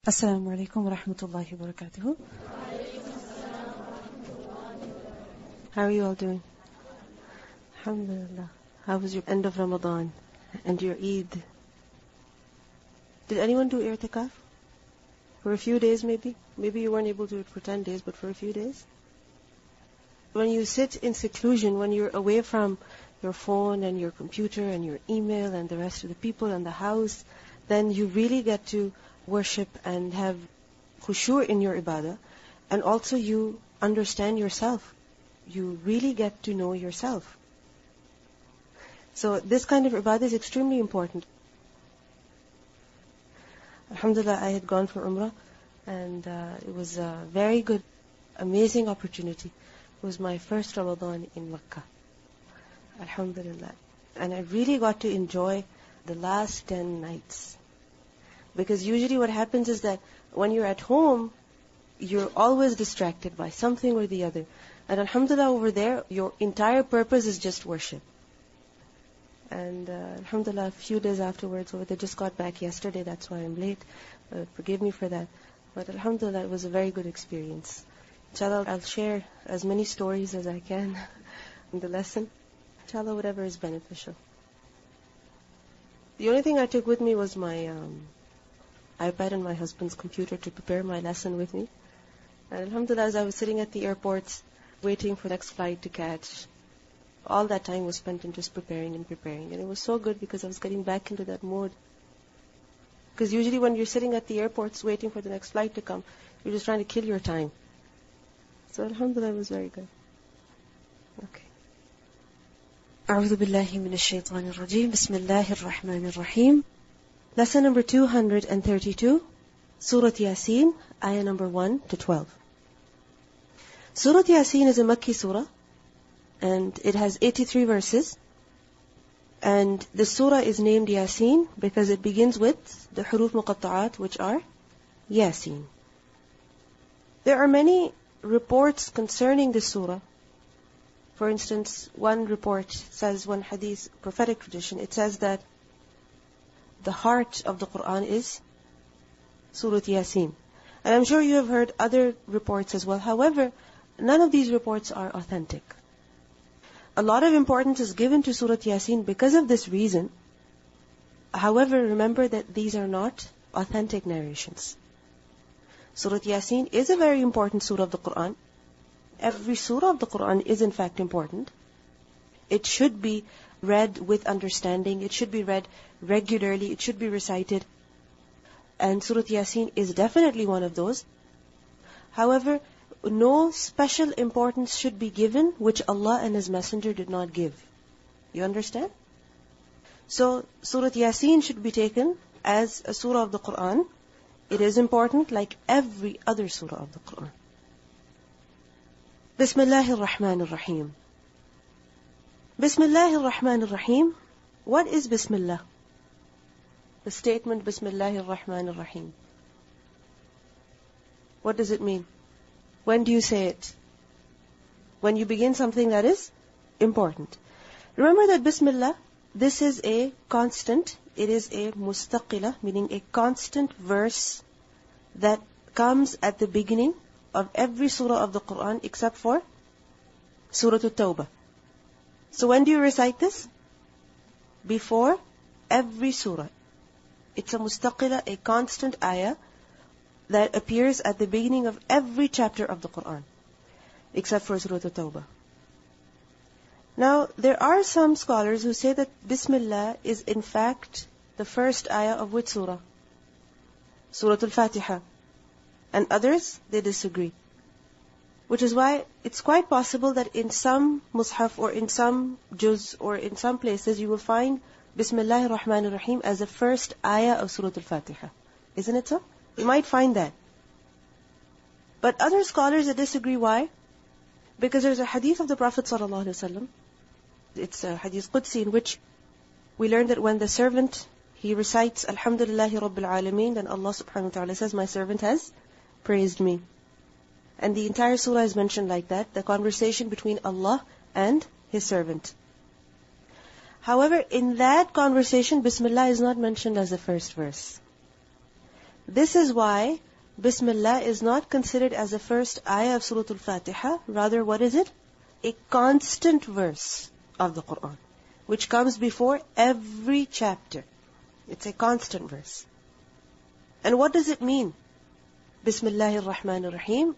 Assalamu alaikum wa rahmatullahi wa barakatuhu. How are you all doing? Alhamdulillah. How was your end of Ramadan and your Eid? Did anyone do i'tikaf? For a few days maybe? Maybe you weren't able to do it for 10 days, but for a few days? When you sit in seclusion, when you're away from your phone and your computer and your email and the rest of the people and the house, then you really get to worship and have khushu' in your ibadah. And also you understand yourself. You really get to know yourself. So this kind of ibadah is extremely important. Alhamdulillah, I had gone for Umrah and it was a very good, amazing opportunity. It was my first Ramadan in Makkah. Alhamdulillah. And I really got to enjoy the last 10 nights. Because usually what happens is that when you're at home, you're always distracted by something or the other. And alhamdulillah, over there, your entire purpose is just worship. And alhamdulillah, a few days afterwards, I just got back yesterday, that's why I'm late. Forgive me for that. But alhamdulillah, it was a very good experience. Inshallah, I'll share as many stories as I can in the lesson. Inshallah, whatever is beneficial. The only thing I took with me was my iPad and my husband's computer to prepare my lesson with me. And alhamdulillah, as I was sitting at the airports, waiting for the next flight to catch, all that time was spent in just preparing. And it was so good because I was getting back into that mode. Because usually when you're sitting at the airports waiting for the next flight to come, you're just trying to kill your time. So alhamdulillah, it was very good. Okay. أعوذ بالله من الشيطان الرجيم. بسم الله الرحمن الرحيم. Lesson number 232, Surah Yaseen, ayah number 1 to 12. Surah Yaseen is a Makki surah, and it has 83 verses. And the surah is named Yaseen because it begins with the Huruf Muqatta'at, which are Yaseen. There are many reports concerning this surah. For instance, one report says, one hadith, prophetic tradition, it says that the heart of the Quran is Surah Yaseen. And I'm sure you have heard other reports as well. However, none of these reports are authentic. A lot of importance is given to Surah Yaseen because of this reason. However, remember that these are not authentic narrations. Surah Yaseen is a very important surah of the Quran. Every surah of the Quran is in fact important. It should be read with understanding. It should be read regularly. It should be recited. And Surah Yaseen is definitely one of those. However, no special importance should be given which Allah and His Messenger did not give. You understand? So, Surah Yaseen should be taken as a surah of the Quran. It is important like every other surah of the Quran. Bismillahir Rahmanir Rahim. Bismillahir Rahmanir Rahim. What is Bismillah? The statement Bismillahir Rahmanir Rahim. What does it mean? When do you say it? When you begin something that is important. Remember that Bismillah, this is a constant. It is a mustaqila, meaning a constant verse that comes at the beginning of every surah of the Quran except for Surah At-Tawbah. So when do you recite this? Before every surah. It's a mustaqila, a constant ayah that appears at the beginning of every chapter of the Quran, except for Surah At-Tawbah. Now, there are some scholars who say that Bismillah is in fact the first ayah of which surah? Surah Al-Fatiha. And others, they disagree. Which is why it's quite possible that in some mushaf or in some juz or in some places you will find Bismillahir Rahmanir Rahim as the first ayah of Surah Al-Fatiha. Isn't it so? You might find that. But other scholars, they disagree. Why? Because there's a hadith of the Prophet ﷺ. It's a hadith Qudsi in which we learn that when the servant, he recites Alhamdulillahi Rabbil Alameen, then Allah subhanahu wa ta'ala says, my servant has praised me. And the entire surah is mentioned like that, the conversation between Allah and His servant. However, in that conversation, Bismillah is not mentioned as the first verse. This is why Bismillah is not considered as the first ayah of Surah Al-Fatiha. Rather, what is it? A constant verse of the Quran, which comes before every chapter. It's a constant verse. And what does it mean? Bismillahir Rahmanir Rahim.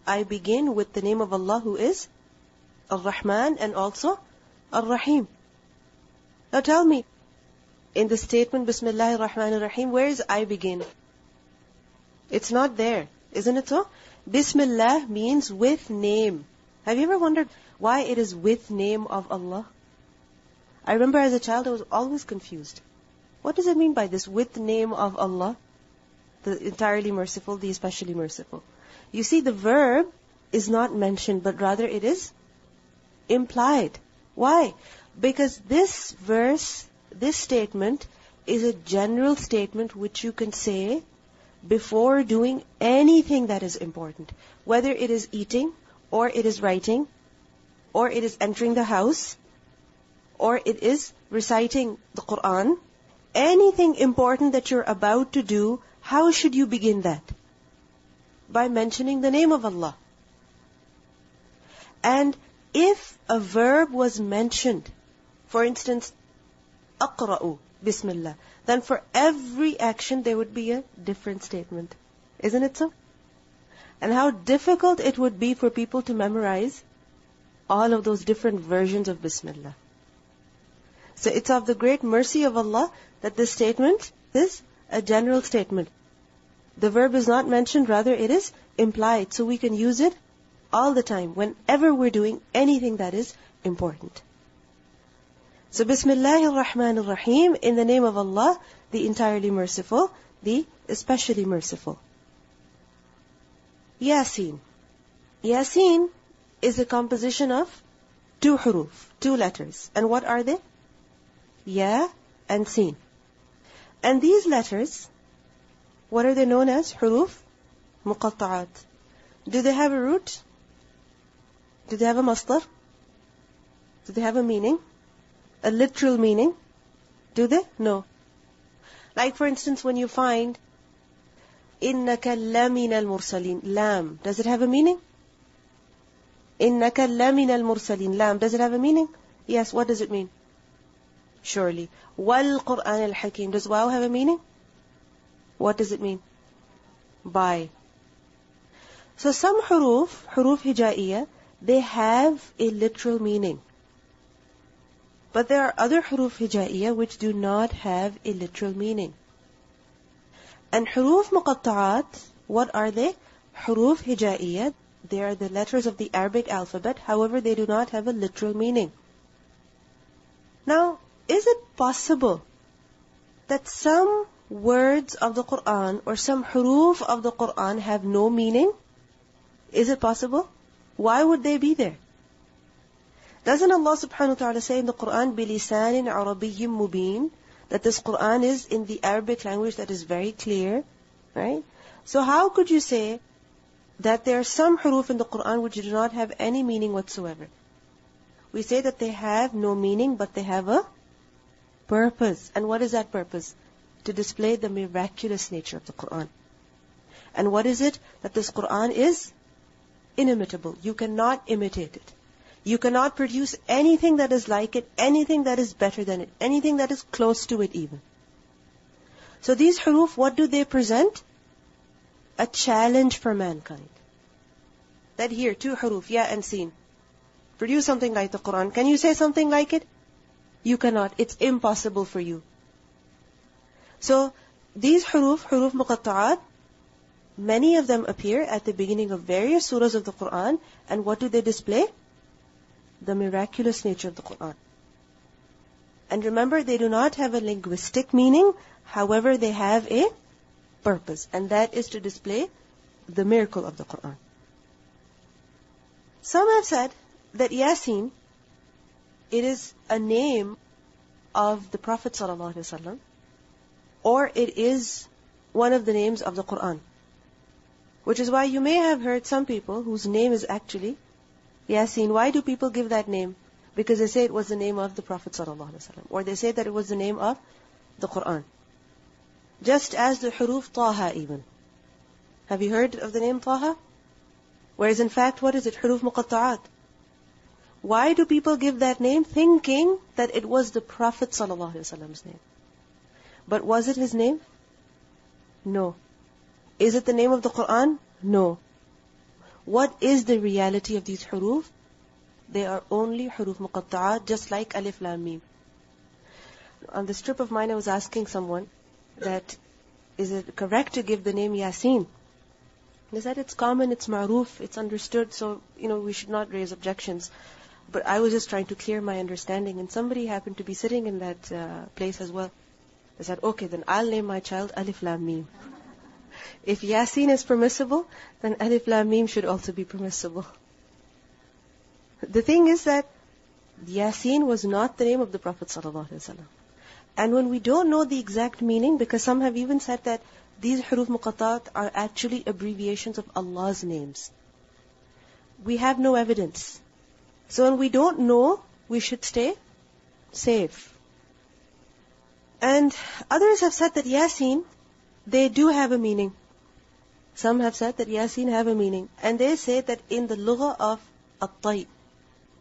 I begin with the name of Allah who is Ar-Rahman and also Ar-Rahim. Now tell me, in the statement Bismillahir Rahmanir Rahim, where is I begin? It's not there, isn't it so? Bismillah means with name. Have you ever wondered why it is with name of Allah? I remember as a child I was always confused. What does it mean by this with name of Allah? The entirely merciful, the especially merciful. You see, the verb is not mentioned, but rather it is implied. Why? Because this verse, this statement, is a general statement which you can say before doing anything that is important. Whether it is eating, or it is writing, or it is entering the house, or it is reciting the Quran. Anything important that you're about to do, how should you begin that? By mentioning the name of Allah. And if a verb was mentioned, for instance, aqra'u, Bismillah, then for every action there would be a different statement. Isn't it so? And how difficult it would be for people to memorize all of those different versions of Bismillah. So it's of the great mercy of Allah that this statement is a general statement. The verb is not mentioned, rather it is implied. So we can use it all the time, whenever we're doing anything that is important. So Bismillahir Rahmanir Rahim, in the name of Allah, the entirely merciful, the especially merciful. Yaseen. Yaseen is a composition of two huruf, two letters. And what are they? Ya and Seen. And these letters, what are they known as? Huruf Muqatta'at. Do they have a root? Do they have a masdar? Do they have a meaning? A literal meaning? Do they? No. Like for instance, when you find إِنَّكَ لَمِنَ الْمُرْسَلِينَ, Lam, does it have a meaning? إِنَّكَ لَمِنَ الْمُرْسَلِينَ, Lam, does it have a meaning? Yes, what does it mean? Surely. وَالْقُرْآنِ الْحَكِيمِ, does waw have a meaning? What does it mean? By. So some huruf hijaiya, they have a literal meaning. But there are other huruf hijaiya which do not have a literal meaning. And huruf muqatta'at, what are they? Huruf hijaiya, they are the letters of the Arabic alphabet, however they do not have a literal meaning. Now, is it possible that some words of the Quran or some huruf of the Quran have no meaning? Is it possible? Why would they be there? Doesn't Allah subhanahu wa ta'ala say in the Quran, بِلِسَانٍ عَرَبِيٍّ مُبِينٍ, that this Quran is in the Arabic language that is very clear, right? So how could you say that there are some huruf in the Quran which do not have any meaning whatsoever? We say that they have no meaning, but they have a purpose. And what is that purpose? To display the miraculous nature of the Quran. And what is it? That this Quran is inimitable. You cannot imitate it. You cannot produce anything that is like it, anything that is better than it, anything that is close to it even. So these huruf, what do they present? A challenge for mankind. That here, two huruf, ya and seen, produce something like the Quran. Can you say something like it? You cannot. It's impossible for you. So these huruf muqatta'at, many of them appear at the beginning of various surahs of the Quran. And what do they display? The miraculous nature of the Quran. And remember, they do not have a linguistic meaning. However, they have a purpose. And that is to display the miracle of the Quran. Some have said that Yaseen, it is a name of the Prophet ﷺ, or it is one of the names of the Quran. Which is why you may have heard some people whose name is actually Yaseen. Why do people give that name? Because they say it was the name of the Prophet ﷺ, or they say that it was the name of the Quran. Just as the Huruf Taha even. Have you heard of the name Taha? Whereas in fact, what is it? Huruf Muqatta'at. Why do people give that name? Thinking that it was the Prophet ﷺ's name. But was it his name? No. Is it the name of the Quran? No. What is the reality of these huruf? They are only huruf muqatta'at, just like alif lam mim. On this trip of mine, I was asking someone that, is it correct to give the name Yaseen? They said it's common, it's ma'roof, it's understood, so, we should not raise objections. But I was just trying to clear my understanding, and somebody happened to be sitting in that place as well. They said, okay, then I'll name my child Alif Lam Mim. If Yaseen is permissible, then Alif Lam Mim should also be permissible. The thing is that Yaseen was not the name of the Prophet ﷺ. And when we don't know the exact meaning, because some have even said that these huruf muqatta'at are actually abbreviations of Allah's names. We have no evidence. So when we don't know, we should stay safe. And others have said that Yaseen, they do have a meaning. Some have said that Yaseen have a meaning. And they say that in the lughah of At-Tai,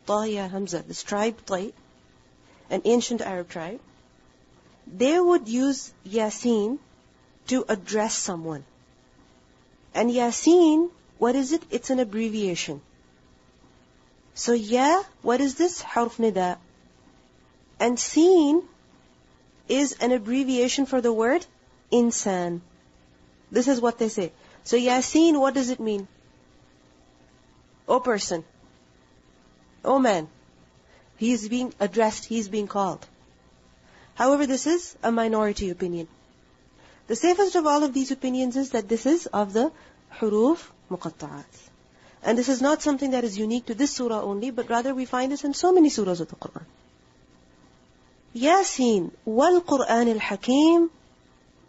Tahiya Hamza, this tribe Tai, an ancient Arab tribe, they would use Yaseen to address someone. And Yaseen, what is it? It's an abbreviation. So Ya, what is this? Harf nida. And Seen is an abbreviation for the word insan. This is what they say. So Yaseen, what does it mean? O person. O man. He is being addressed, he is being called. However, this is a minority opinion. The safest of all of these opinions is that this is of the huruf muqatta'at. And this is not something that is unique to this surah only, but rather we find this in so many surahs of the Quran. Yaseen wal Quran al-Hakim,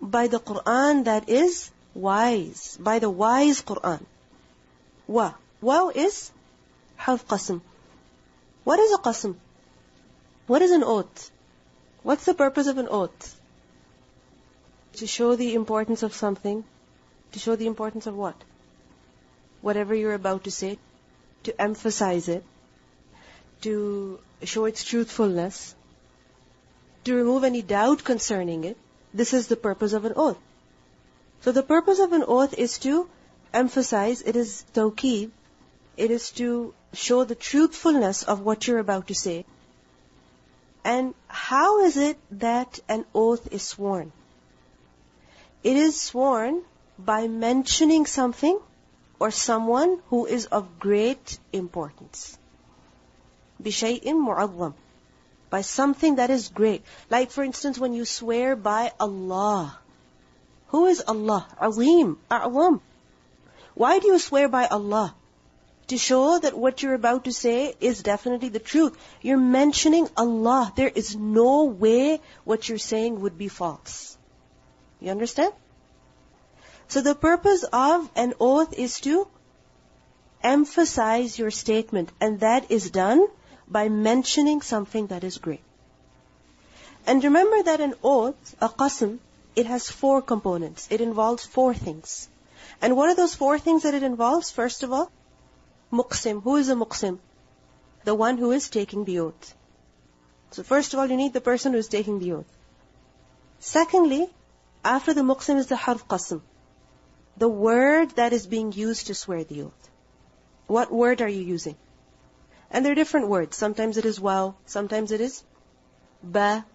by the Quran that is wise, by the wise Quran. Wow is harf qasm. What is a qasm? What is an oath? What's the purpose of an oath? To show the importance of something. To show the importance of what? Whatever you're about to say. To emphasize it. To show its truthfulness. To remove any doubt concerning it. This is the purpose of an oath. So the purpose of an oath is to emphasize, it is tawqeed, it is to show the truthfulness of what you're about to say. And how is it that an oath is sworn? It is sworn by mentioning something or someone who is of great importance. بِشَيْءٍ مُعَظَّمٍ, by something that is great. Like for instance, when you swear by Allah. Who is Allah? Azim, A'zam. Why do you swear by Allah? To show that what you're about to say is definitely the truth. You're mentioning Allah. There is no way what you're saying would be false. You understand? So the purpose of an oath is to emphasize your statement. And that is done by mentioning something that is great. And remember that an oath, a qasm, it has 4 components. It involves 4 things. And what are those 4 things that it involves? First of all, muqsim. Who is a muqsim? The one who is taking the oath. So first of all, you need the person who is taking the oath. Secondly, after the muqsim is the harf qasm. The word that is being used to swear the oath. What word are you using? And there are different words. Sometimes it is waw. Sometimes it is ba,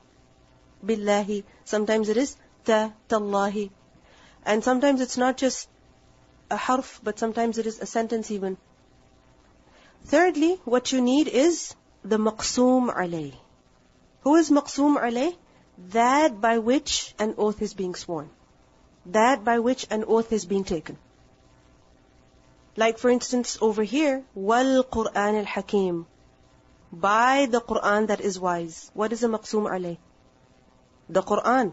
billahi. Sometimes it is ta, tallahi. And sometimes it's not just a harf, but sometimes it is a sentence even. Thirdly, what you need is the maqsoom alayh. Who is maqsoom alayh? That by which an oath is being sworn. That by which an oath is being taken. Like for instance over here, wal Quran al-Hakim. By the Quran that is wise. What is the maqsoom alayh? The Quran.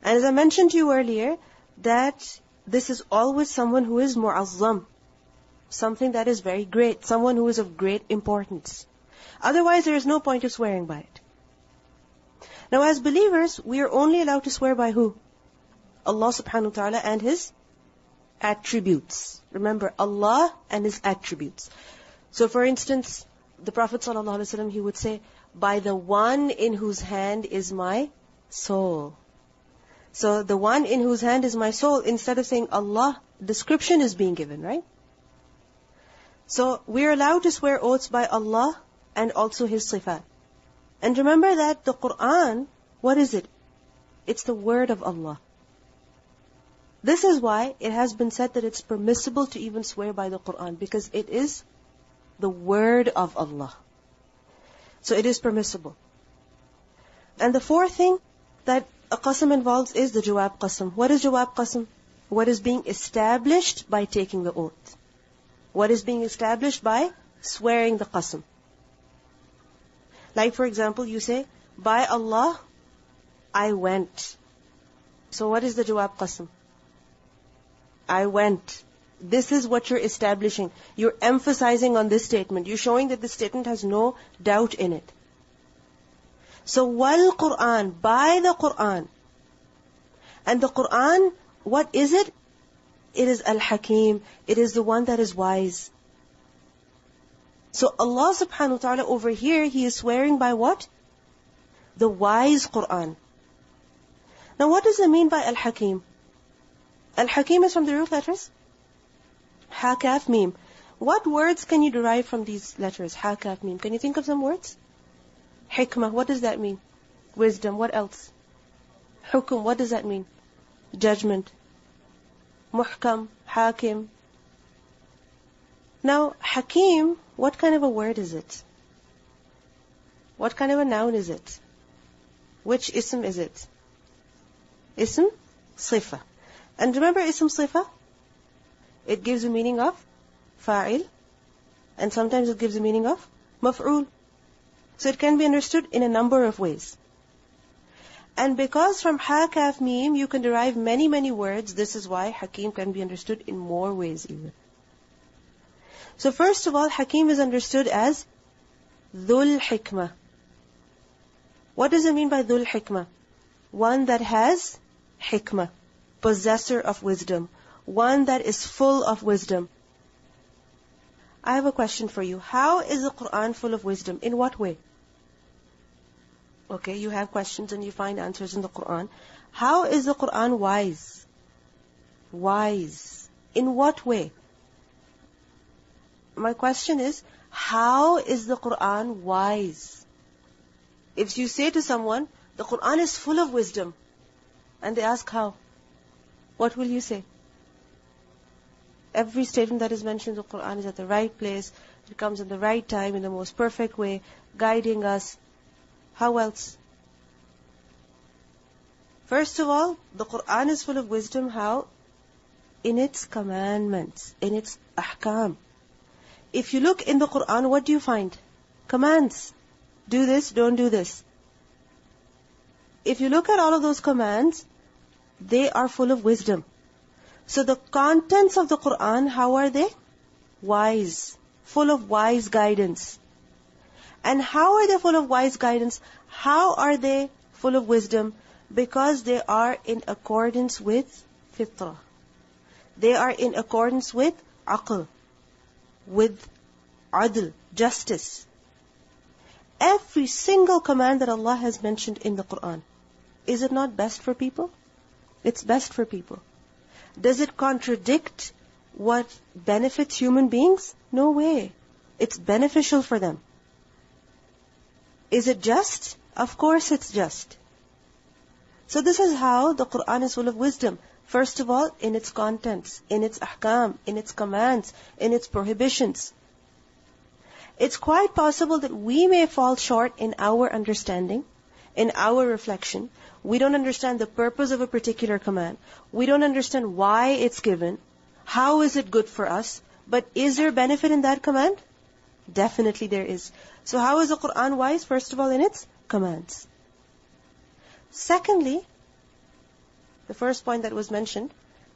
And as I mentioned to you earlier, that this is always someone who is mu'azzam. Something that is very great. Someone who is of great importance. Otherwise there is no point of swearing by it. Now as believers, we are only allowed to swear by who? Allah subhanahu wa ta'ala and His attributes. Remember, Allah and His attributes. So for instance, the Prophet ﷺ, he would say, by the one in whose hand is my soul. So the one in whose hand is my soul, instead of saying Allah, description is being given, right? So we're allowed to swear oaths by Allah and also His sifat. And remember that the Qur'an, what is it? It's the word of Allah. This is why it has been said that it's permissible to even swear by the Qur'an, because it is the word of Allah. So it is permissible. And the fourth thing that a qasam involves is the jawab qasam. What is jawab qasam? What is being established by taking the oath? What is being established by swearing the qasam? Like for example, you say, by Allah, I went. So what is the jawab qasam? I went. This is what you're establishing. You're emphasizing on this statement. You're showing that this statement has no doubt in it. So, wal Qur'an, by the Qur'an. And the Qur'an, what is it? It is Al-Hakim. It is the one that is wise. So Allah subhanahu wa ta'ala over here, He is swearing by what? The wise Qur'an. Now what does it mean by Al-Hakim? Al-Hakim is from the root letters? Ha, Kaf, Mim. What words can you derive from these letters? Ha, Kaf, Mim. Can you think of some words? Hikmah, what does that mean? Wisdom, what else? Hukum, what does that mean? Judgment. Muhkam, Hakim. Now, Hakim, what kind of a word is it? What kind of a noun is it? Which ism is it? Ism, sifa. And remember ism sifa? It gives a meaning of fa'il, and sometimes it gives a meaning of maf'ul. So it can be understood in a number of ways. And because from ha, kaf, mim, you can derive many, many words, this is why Hakim can be understood in more ways even. So first of all, Hakim is understood as Dhul Hikmah. What does it mean by Dhul Hikmah? One that has hikmah, possessor of wisdom, one that is full of wisdom. I have a question for you. How is the Qur'an full of wisdom? In what way? Okay, you have questions and you find answers in the Qur'an. How is the Qur'an wise? Wise. In what way? My question is, how is the Qur'an wise? If you say to someone, the Qur'an is full of wisdom, and they ask how, what will you say? Every statement that is mentioned in the Qur'an is at the right place, it comes in the right time, in the most perfect way, guiding us. How else? First of all, the Qur'an is full of wisdom. How? In its commandments, in its ahkam. If you look in the Qur'an, what do you find? Commands. Do this, don't do this. If you look at all of those commands, they are full of wisdom. So the contents of the Qur'an, how are they? Wise. Full of wise guidance. And how are they full of wise guidance? How are they full of wisdom? Because they are in accordance with fitrah. They are in accordance with aql, with adl, justice. Every single command that Allah has mentioned in the Qur'an, is it not best for people? It's best for people. Does it contradict what benefits human beings? No way. It's beneficial for them. Is it just? Of course it's just. So this is how the Qur'an is full of wisdom. First of all, in its contents, in its ahkam, in its commands, in its prohibitions. It's quite possible that we may fall short in our understanding, in our reflection. We don't understand the purpose of a particular command. We don't understand why it's given. How is it good for us? But is there benefit in that command? Definitely there is. So how is the Qur'an wise? First of all, in its commands. Secondly, the first point that was mentioned,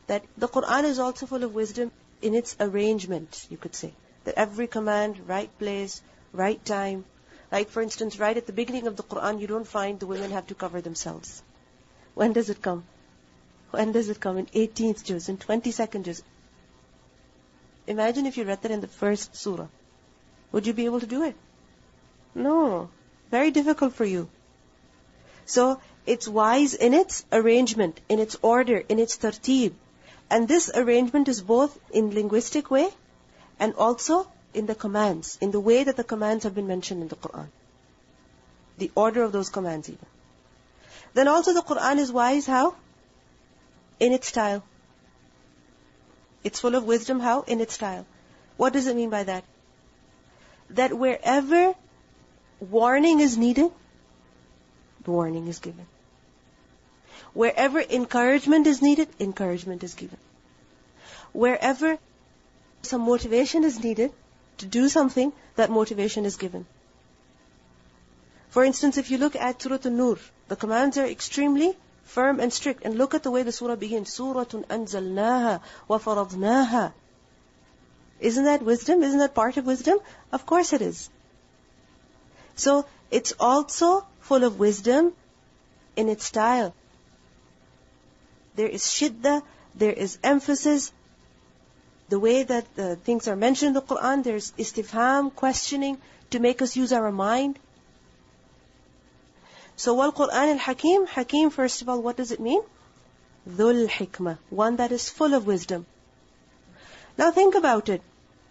that the Qur'an is also full of wisdom in its arrangement, you could say. That every command, right place, right time. Like for instance, right at the beginning of the Qur'an, you don't find the women have to cover themselves. When does it come? When does it come? In 18th juz, in 22nd juz. Imagine if you read that in the first surah. Would you be able to do it? No. Very difficult for you. So, it's wise in its arrangement, in its order, in its tarteeb. And this arrangement is both in linguistic way and also in the commands, in the way that the commands have been mentioned in the Qur'an. The order of those commands even. Then also the Qur'an is wise how? In its style. It's full of wisdom how? In its style. What does it mean by that? That wherever warning is needed, the warning is given. Wherever encouragement is needed, encouragement is given. Wherever some motivation is needed to do something, that motivation is given. For instance, if you look at Surah An-Nur, the commands are extremely firm and strict. And look at the way the surah begins. Suratun anzalnaha wa faradnaha. Isn't that wisdom? Isn't that part of wisdom? Of course it is. So, it's also full of wisdom in its style. There is shiddah, there is emphasis. The way that the things are mentioned in the Qur'an, there's istifham, questioning, to make us use our mind. So, wal Qur'an al-Hakim, Hakim, first of all, what does it mean? Dhul hikmah, one that is full of wisdom. Now think about it.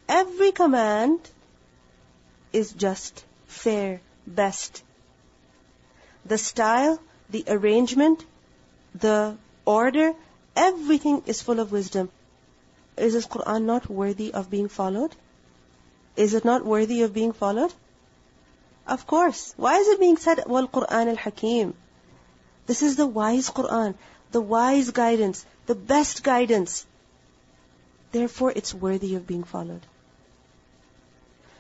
Every command is just, fair, best. The style, the arrangement, the order, everything is full of wisdom. Is this Qur'an not worthy of being followed? Is it not worthy of being followed? Of course. Why is it being said, Wal Qur'an al-Hakim? This is the wise Qur'an, the wise guidance, the best guidance. Therefore, it's worthy of being followed.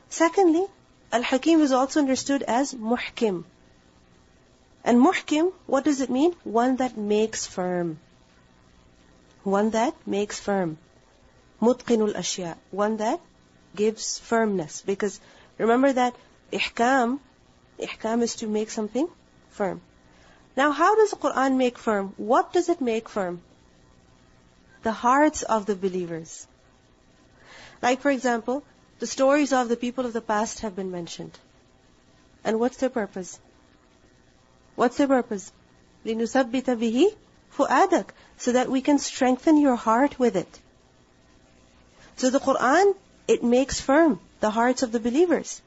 Secondly, al-Hakim is also understood as muhkim. And muhkim, what does it mean? One that makes firm. One that makes firm. Mutqinul ashya. One that gives firmness. Because remember that ihkam is to make something firm. Now, how does the Qur'an make firm? What does it make firm? The hearts of the believers. Like, for example, the stories of the people of the past have been mentioned. And what's their purpose? What's their purpose? لِنُثَبِّتَ بِهِ فُؤَادَكَ, so that we can strengthen your heart with it. So the Qur'an, it makes firm the hearts of the believers.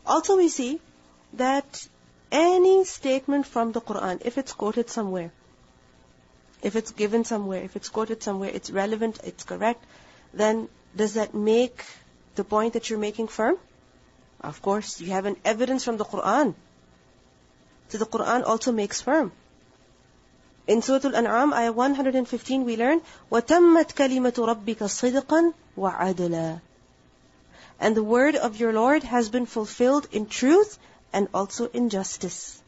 Also we see that any statement from the Qur'an, if it's quoted somewhere, if it's given somewhere, if it's quoted somewhere, it's relevant, it's correct, then does that make the point that you're making firm? Of course, you have an evidence from the Qur'an. So the Qur'an also makes firm. In Surah Al-An'am, ayah 115, we learn, وَتَمَّتْ كَلِمَةُ رَبِّكَ صِدْقًا وَعَدْلًا. And the word of your Lord has been fulfilled in truth and also in justice.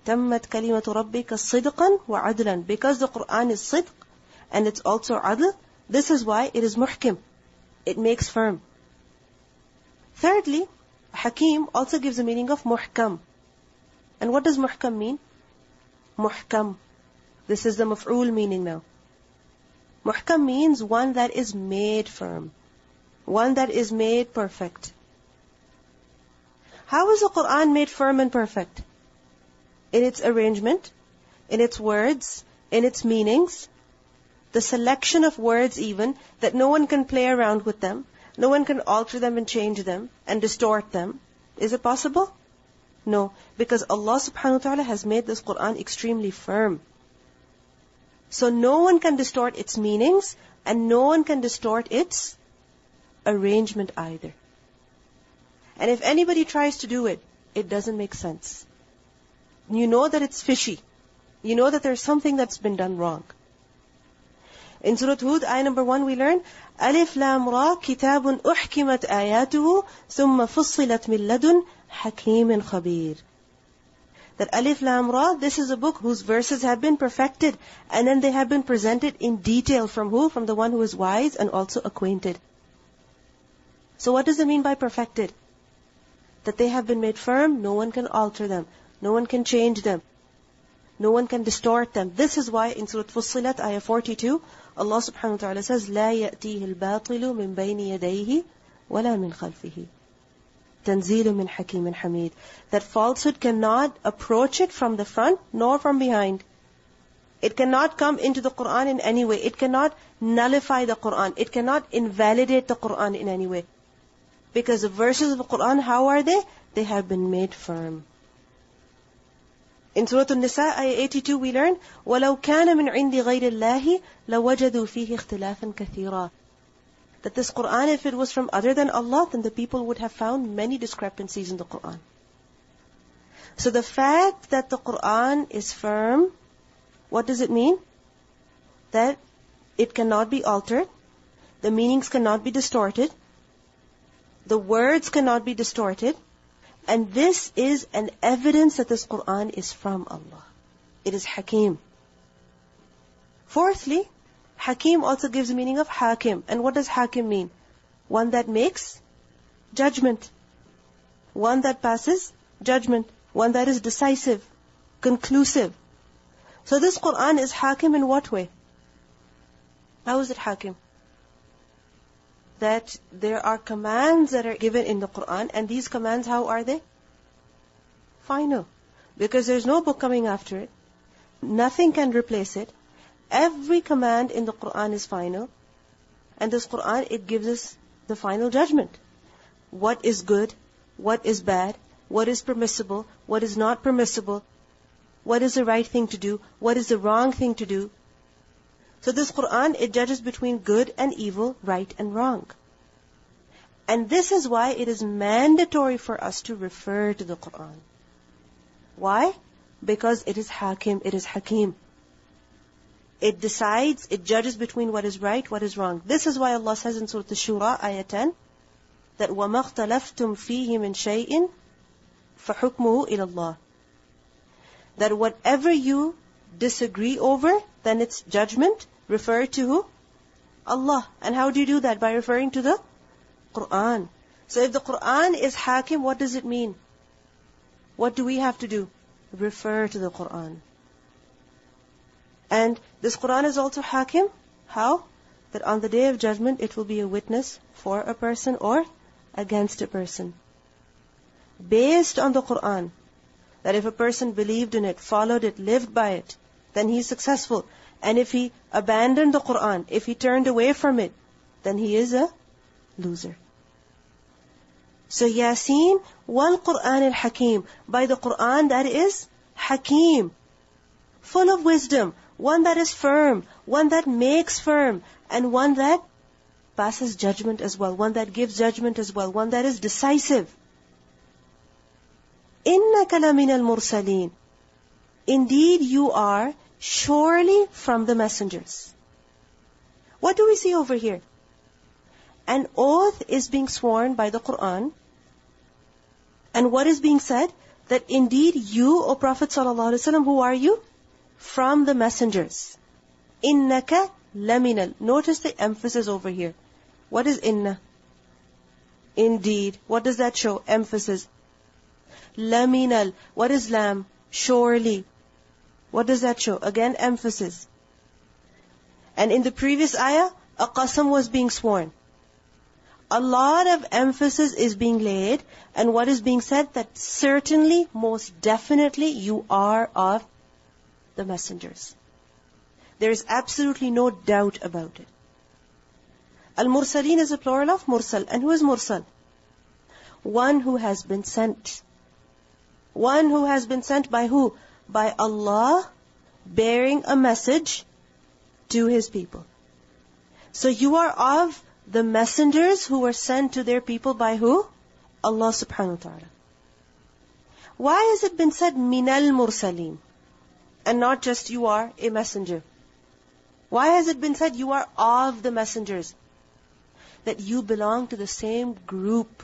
تَمَّتْ كَلِمَةُ رَبِّكَ صِدْقًا وَعَدْلًا. Because the Qur'an is sidq and it's also adl, this is why it is muhkim. It makes firm. Thirdly, Hakim also gives the meaning of muhkam. And what does muhkam mean? Muhkam. This is the maf'ul meaning now. Muhkam means one that is made firm. One that is made perfect. How is the Qur'an made firm and perfect? In its arrangement, in its words, in its meanings, the selection of words even, that no one can play around with them, no one can alter them and change them and distort them. Is it possible? No, because Allah subhanahu wa ta'ala has made this Qur'an extremely firm. So no one can distort its meanings and no one can distort its arrangement either. And if anybody tries to do it, it doesn't make sense. You know that it's fishy. You know that there's something that's been done wrong. In Surah Hud, ayah number 1, we learn, Alif Lam Ra, Kitabun Uhkimat Ayatuhu, Thumma Fussilat Min Ladun, Hakimin Khabir. That Alif Lam Ra, this is a book whose verses have been perfected, and then they have been presented in detail from who? From the one who is wise and also acquainted. So what does it mean by perfected? That they have been made firm, no one can alter them, no one can change them. No one can distort them. This is why in Surah Fussilat, ayah 42, Allah subhanahu wa ta'ala says, لا يأتيه الباطل من بين يديه ولا من خلفه. تنزيل من حكيم حميد. That falsehood cannot approach it from the front nor from behind. It cannot come into the Quran in any way. It cannot nullify the Quran. It cannot invalidate the Quran in any way. Because the verses of the Quran, how are they? They have been made firm. In Surah An-Nisa, ayah 82, we learn, وَلَوْ كَانَ مِنْ عِنْدِ غَيْرِ اللَّهِ لَوَجَدُوا فِيهِ اخْتِلَافًا كَثِيرًا. That this Quran, if it was from other than Allah, then the people would have found many discrepancies in the Quran. So the fact that the Quran is firm, what does it mean? That it cannot be altered, the meanings cannot be distorted, the words cannot be distorted, and this is an evidence that this Quran is from Allah. It is Hakim. Fourthly, Hakim also gives the meaning of Hakim. And what does Hakim mean? One that makes judgment. One that passes judgment. One that is decisive, conclusive. So this Quran is Hakim in what way? How is it Hakim? That there are commands that are given in the Quran, and these commands, how are they? Final. Because there's no book coming after it. Nothing can replace it. Every command in the Quran is final. And this Quran, it gives us the final judgment. What is good? What is bad? What is permissible? What is not permissible? What is the right thing to do? What is the wrong thing to do? So this Quran, it judges between good and evil, right and wrong. And this is why it is mandatory for us to refer to the Quran. Why? Because it is Hakim, it is Hakim. It decides, it judges between what is right, what is wrong. This is why Allah says in Surah Shura, ayah 10, that وَمَا اخْتَلَفْتُمْ فِيهِ مِنْ شَيْءٍ فَحُكْمُهُ إِلَى اللَّهِ. That whatever you disagree over, then its judgment refer to who? Allah. And how do you do that? By referring to the Quran. So if the Quran is Hakim, what does it mean? What do we have to do? Refer to the Quran. And this Quran is also Hakim. How? That on the day of judgment, it will be a witness for a person or against a person. Based on the Quran. That if a person believed in it, followed it, lived by it, then he is successful. And if he abandoned the Quran, if he turned away from it, then he is a loser. So Yaseen, wal Quran al Hakim. By the Quran that is Hakim. Full of wisdom. One that is firm. One that makes firm. And one that passes judgment as well. One that gives judgment as well. One that is decisive. إِنَّكَ لَمِنَ الْمُرْسَلِينَ. Indeed you are surely from the messengers. What do we see over here? An oath is being sworn by the Quran. And what is being said? That indeed you, O Prophet ﷺ, who are you? From the messengers. إِنَّكَ لَمِنَ. Notice the emphasis over here. What is inna? Indeed. What does that show? Emphasis. Laminal. What is lam? Surely. What does that show? Again, emphasis. And in the previous ayah, a qasam was being sworn. A lot of emphasis is being laid, and what is being said? That certainly, most definitely, you are of the messengers. There is absolutely no doubt about it. Al-Mursaleen is a plural of Mursal. And who is Mursal? One who has been sent. One who has been sent by who? By Allah, bearing a message to His people. So you are of the messengers who were sent to their people by who? Allah subhanahu wa ta'ala. Why has it been said minal mursaleen? And not just you are a messenger. Why has it been said you are of the messengers? That you belong to the same group.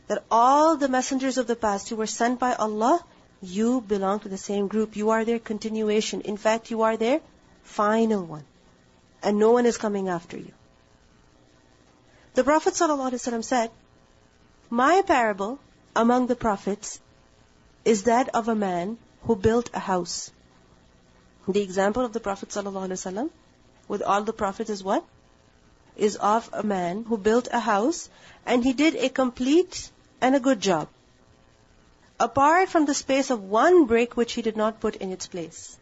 That all the messengers of the past who were sent by Allah, you belong to the same group. You are their continuation. In fact, you are their final one. And no one is coming after you. The Prophet ﷺ said, my parable among the prophets is that of a man who built a house. The example of the Prophet ﷺ with all the prophets is what? Is of a man who built a house and he did a complete and a good job. Apart from the space of one brick which he did not put in its place.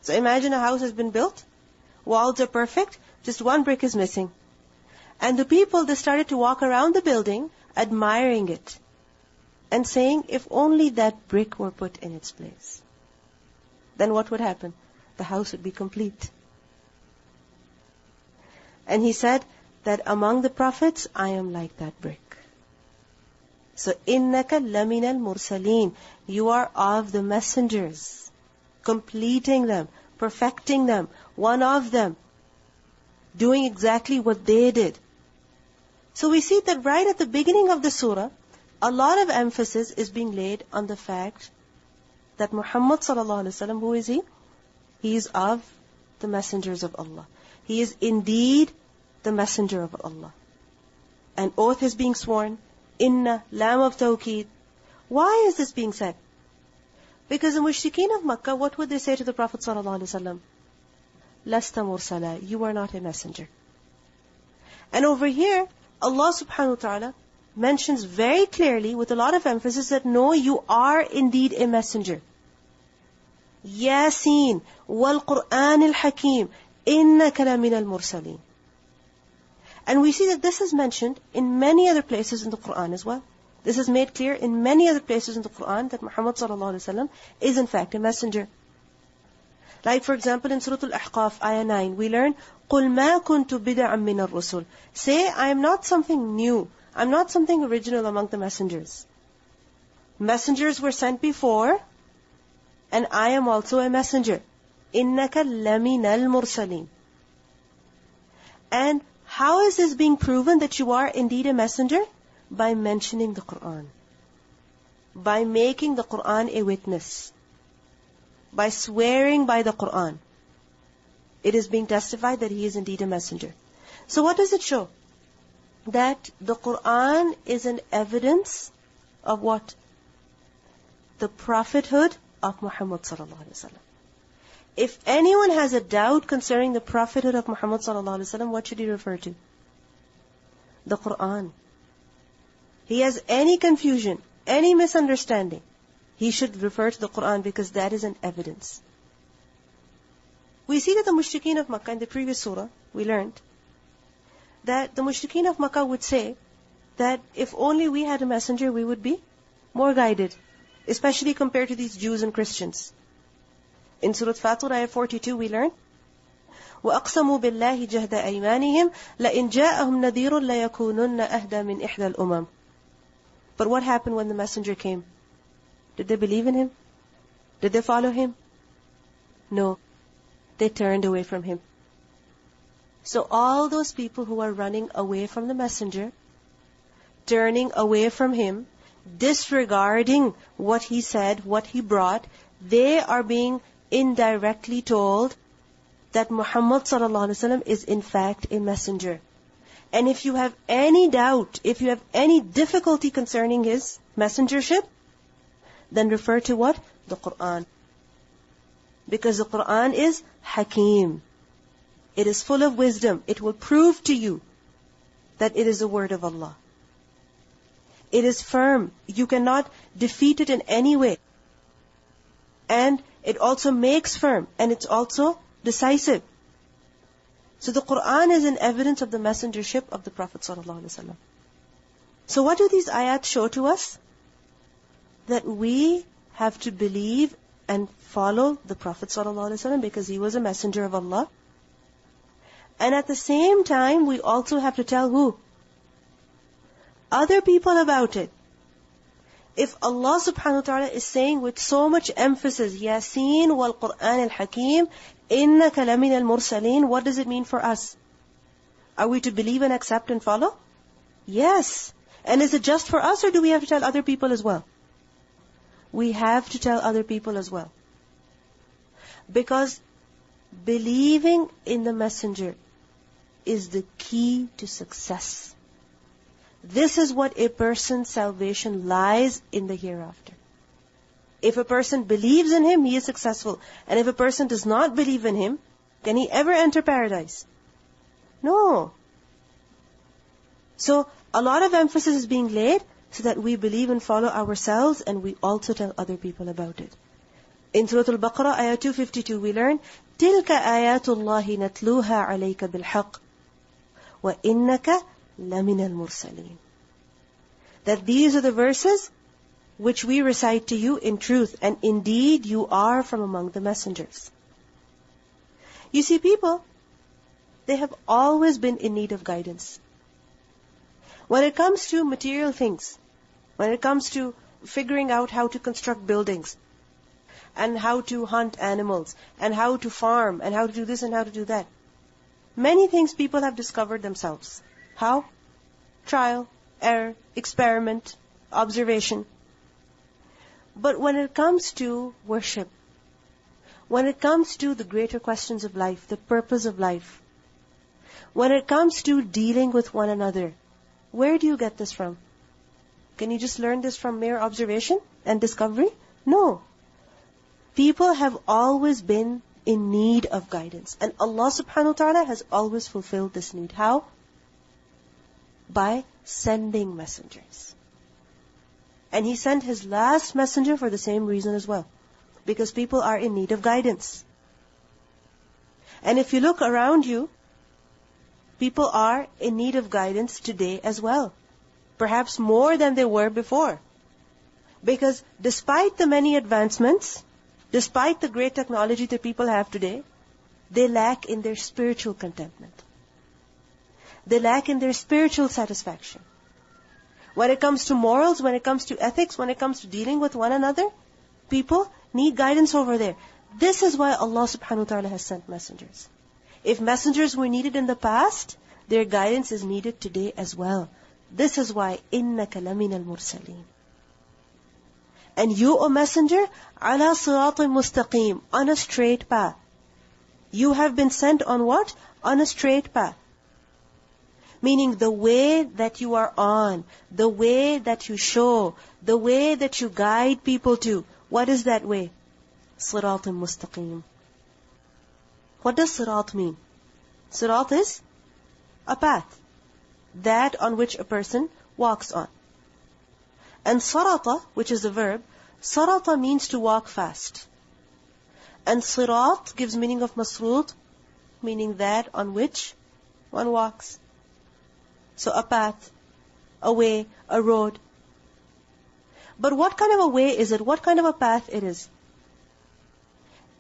So imagine a house has been built, walls are perfect, just one brick is missing. And the people, they started to walk around the building, admiring it, and saying, if only that brick were put in its place, then what would happen? The house would be complete. And he said that among the prophets, I am like that brick. So, إِنَّكَ لَمِنَ الْمُرْسَلِينَ, you are of the messengers, completing them, perfecting them, one of them, doing exactly what they did. So we see that right at the beginning of the surah, a lot of emphasis is being laid on the fact that Muhammad ﷺ, who is he? He is of the messengers of Allah. He is indeed the messenger of Allah. An oath is being sworn. Inna, lam of tawqeed. Why is this being said? Because the mushrikeen of Makkah, what would they say to the Prophet ﷺ? Lasta mursala, you are not a messenger. And over here, Allah subhanahu wa ta'ala mentions very clearly with a lot of emphasis that no, you are indeed a messenger. Yaseen, wal Qur'an al-Hakim, innaka lamina al-mursaleen. And we see that this is mentioned in many other places in the Qur'an as well. This is made clear in many other places in the Qur'an that Muhammad ﷺ is in fact a messenger. Like for example in Surah Al-Ahqaf, ayah 9, we learn, قُلْ مَا كُنْتُ بِدَعًا مِّنَ الرُّسُلِ. Say, I am not something new. I'm not something original among the messengers. Messengers were sent before, and I am also a messenger. إِنَّكَ لَمِنَ الْمُرْسَلِينَ. And how is this being proven that you are indeed a messenger? By mentioning the Qur'an. By making the Qur'an a witness. By swearing by the Qur'an. It is being testified that he is indeed a messenger. So what does it show? That the Qur'an is an evidence of what? The prophethood of Muhammad sallallahu alaihi wasallam. If anyone has a doubt concerning the prophethood of Muhammad sallallahu alaihi wasallam, what should he refer to? The Qur'an. He has any confusion, any misunderstanding, he should refer to the Qur'an because that is an evidence. We see that the mushrikeen of Makkah in the previous surah, we learned that the mushrikeen of Makkah would say that if only we had a messenger, we would be more guided, especially compared to these Jews and Christians. In Surah Fatir, ayah 42, we learn, وَأَقْسَمُوا بِاللَّهِ جَهْدَ أَيْمَانِهِمْ لَإِنْ جَاءَهُمْ نَذِيرٌ لَيَكُونُنَّ أَهْدَى مِنْ إِحْدَى الْأُمَمِ. But what happened when the messenger came? Did they believe in him? Did they follow him? No. They turned away from him. So all those people who are running away from the messenger, turning away from him, disregarding what he said, what he brought, they are being indirectly told that Muhammad ﷺ is in fact a messenger. And if you have any doubt, if you have any difficulty concerning his messengership, then refer to what? The Qur'an. Because the Qur'an is Hakim. It is full of wisdom. It will prove to you that it is the word of Allah. It is firm. You cannot defeat it in any way. And it also makes firm. And it's also decisive. So the Qur'an is an evidence of the messengership of the Prophet ﷺ. So what do these ayat show to us? That we have to believe and follow the Prophet ﷺ because he was a messenger of Allah. And at the same time, we also have to tell who? Other people about it. If Allah subhanahu wa ta'ala is saying with so much emphasis, Yaseen wal Qur'an al-Hakim, innaka lamina al-mursaleen, what does it mean for us? Are we to believe and accept and follow? Yes. And is it just for us or do we have to tell other people as well? We have to tell other people as well. Because believing in the messenger is the key to success. This is what a person's salvation lies in the hereafter. If a person believes in Him, he is successful. And if a person does not believe in Him, can he ever enter paradise? No. So, a lot of emphasis is being laid so that we believe and follow ourselves, and we also tell other people about it. In Surah Al-Baqarah, ayah 252, we learn, تِلْكَ آيَاتُ اللَّهِ نَتْلُوهَا عَلَيْكَ بِالْحَقِّ وَإِنَّكَ لَمِنَ الْمُرْسَلِينَ. That these are the verses which we recite to you in truth, and indeed you are from among the messengers. You see, people, they have always been in need of guidance. When it comes to material things, when it comes to figuring out how to construct buildings, and how to hunt animals, and how to farm, and how to do this and how to do that, many things people have discovered themselves. How? Trial, error, experiment, observation. But when it comes to worship, when it comes to the greater questions of life, the purpose of life, when it comes to dealing with one another, where do you get this from? Can you just learn this from mere observation and discovery? No. People have always been in need of guidance. And Allah subhanahu wa ta'ala has always fulfilled this need. How? By sending messengers. And He sent His last messenger for the same reason as well. Because people are in need of guidance. And if you look around you, people are in need of guidance today as well. Perhaps more than they were before. Because despite the many advancements, despite the great technology that people have today, they lack in their spiritual contentment. They lack in their spiritual satisfaction. When it comes to morals, when it comes to ethics, when it comes to dealing with one another, people need guidance over there. This is why Allah subhanahu wa ta'ala has sent messengers. If messengers were needed in the past, their guidance is needed today as well. This is why إِنَّكَ لَمِنَ الْمُرْسَلِينَ. And you, O Messenger, عَلَى صِرَاطٍ مُسْتَقِيمٍ, on a straight path. You have been sent on what? On a straight path. Meaning the way that you are on, the way that you show, the way that you guide people to. What is that way? صِرَاطٍ مُسْتَقِيمٍ. What does sirat mean? Sirat is a path. That on which a person walks on. And sarata, which is a verb, sarata means to walk fast. And sirat gives meaning of masrut, meaning that on which one walks. So a path, a way, a road. But what kind of a way is it? What kind of a path it is?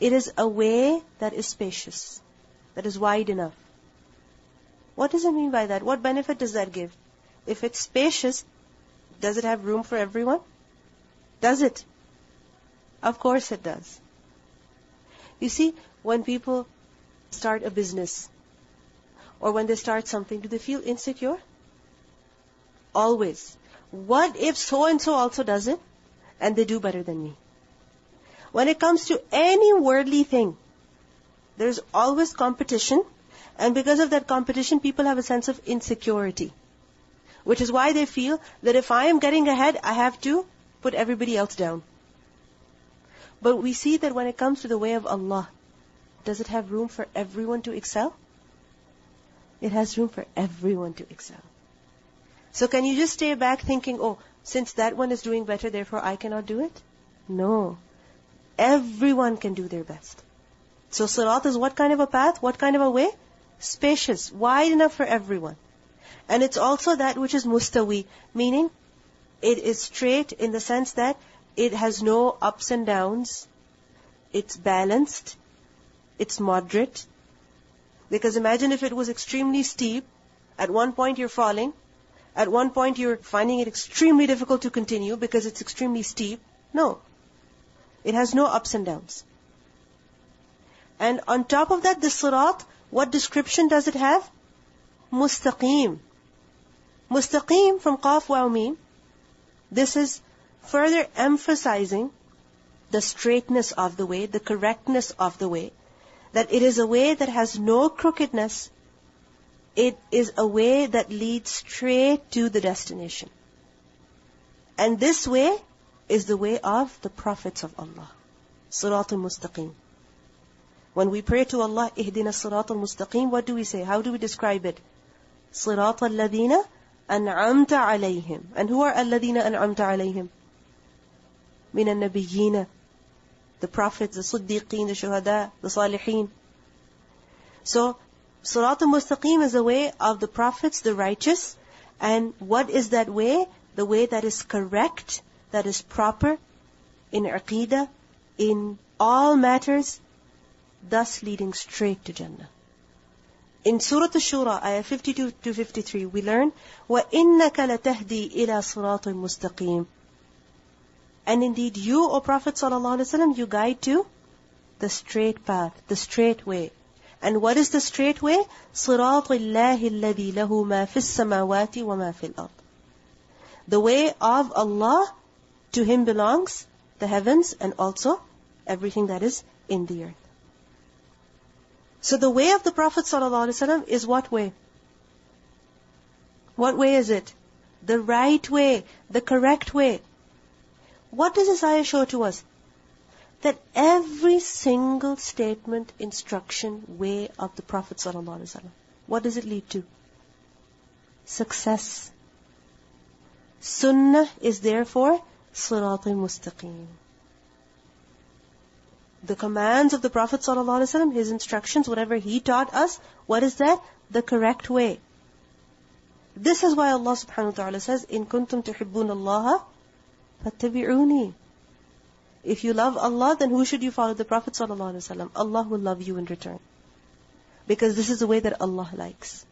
It is a way that is spacious, that is wide enough. What does it mean by that? What benefit does that give? If it's spacious, does it have room for everyone? Does it? Of course it does. You see, when people start a business, or when they start something, do they feel insecure? Always. What if so-and-so also does it, and they do better than me? When it comes to any worldly thing, there's always competition, and because of that competition, people have a sense of insecurity. Which is why they feel that if I am getting ahead, I have to put everybody else down. But we see that when it comes to the way of Allah, does it have room for everyone to excel? It has room for everyone to excel. So can you just stay back thinking, oh, since that one is doing better, therefore I cannot do it? No. Everyone can do their best. So sirat is what kind of a path? What kind of a way? Spacious, wide enough for everyone. And it's also that which is mustawi, meaning it is straight in the sense that it has no ups and downs. It's balanced. It's moderate. Because imagine if it was extremely steep, at one point you're falling, at one point you're finding it extremely difficult to continue because it's extremely steep. No. It has no ups and downs. And on top of that, the sirat, what description does it have? Mustaqim. Mustaqim from qaf wa mim. This is further emphasizing the straightness of the way, the correctness of the way. That it is a way that has no crookedness. It is a way that leads straight to the destination. And this way is the way of the prophets of Allah. Siratul Mustaqim. When we pray to Allah, Ihdina Siratul Mustaqim, what do we say? How do we describe it? Siratul Ladina An'amta Alayhim. And who are Alladina An'amta Alayhim? Min al-Nabiyyina, the prophets, the Siddiqeen, the Shuhada, the Salihin. So, Siratul Mustaqim is the way of the prophets, the righteous. And what is that way? The way that is correct, that is proper in Aqeedah, in all matters, thus leading straight to Jannah. In Surah Ash-Shura, ayah 52 to 53, we learn, وَإِنَّكَ لَتَهْدِي إِلَى صِرَاطٍ مُسْتَقِيمٍ. And indeed, you, O Prophet ﷺ, you guide to the straight path, the straight way. And what is the straight way? صِرَاطِ اللَّهِ الَّذِي لَهُ مَا فِي السَّمَاوَاتِ وَمَا فِي الْأَرْضِ. The way of Allah, to Him belongs the heavens and also everything that is in the earth. So the way of the Prophet ﷺ is what way? What way is it? The right way, the correct way. What does this ayah show to us? That every single statement, instruction, way of the Prophet ﷺ, what does it lead to? Success. Sunnah is therefore Siratul Mustaqim. The commands of the Prophet ﷺ, his instructions, whatever he taught us, what is that? The correct way. This is why Allah subhanahu wa ta'ala says, إِن كُنتُمْ تُحِبُّونَ اللَّهَ فَاتَّبِعُونِي. If you love Allah, then who should you follow? The Prophet ﷺ. Allah will love you in return. Because this is the way that Allah likes.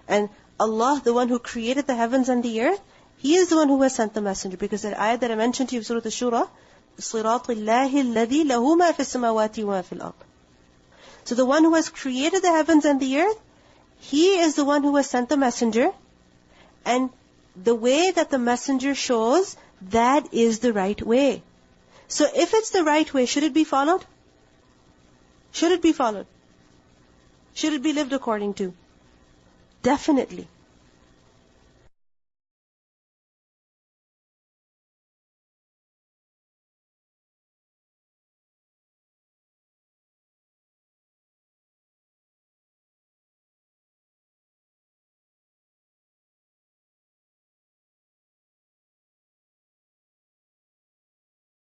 And Allah, the one who created the heavens and the earth, He is the one who has sent the messenger. Because the ayat that I mentioned to you, Surah Ash-Shura, صِرَاطِ اللَّهِ الَّذِي لَهُ مَا فِي السَّمَاوَاتِ وَمَا فِي الْأَرْضِ. So the one who has created the heavens and the earth, He is the one who has sent the messenger. And the way that the messenger shows, that is the right way. So if it's the right way, should it be followed? Should it be followed? Should it be lived according to? Definitely.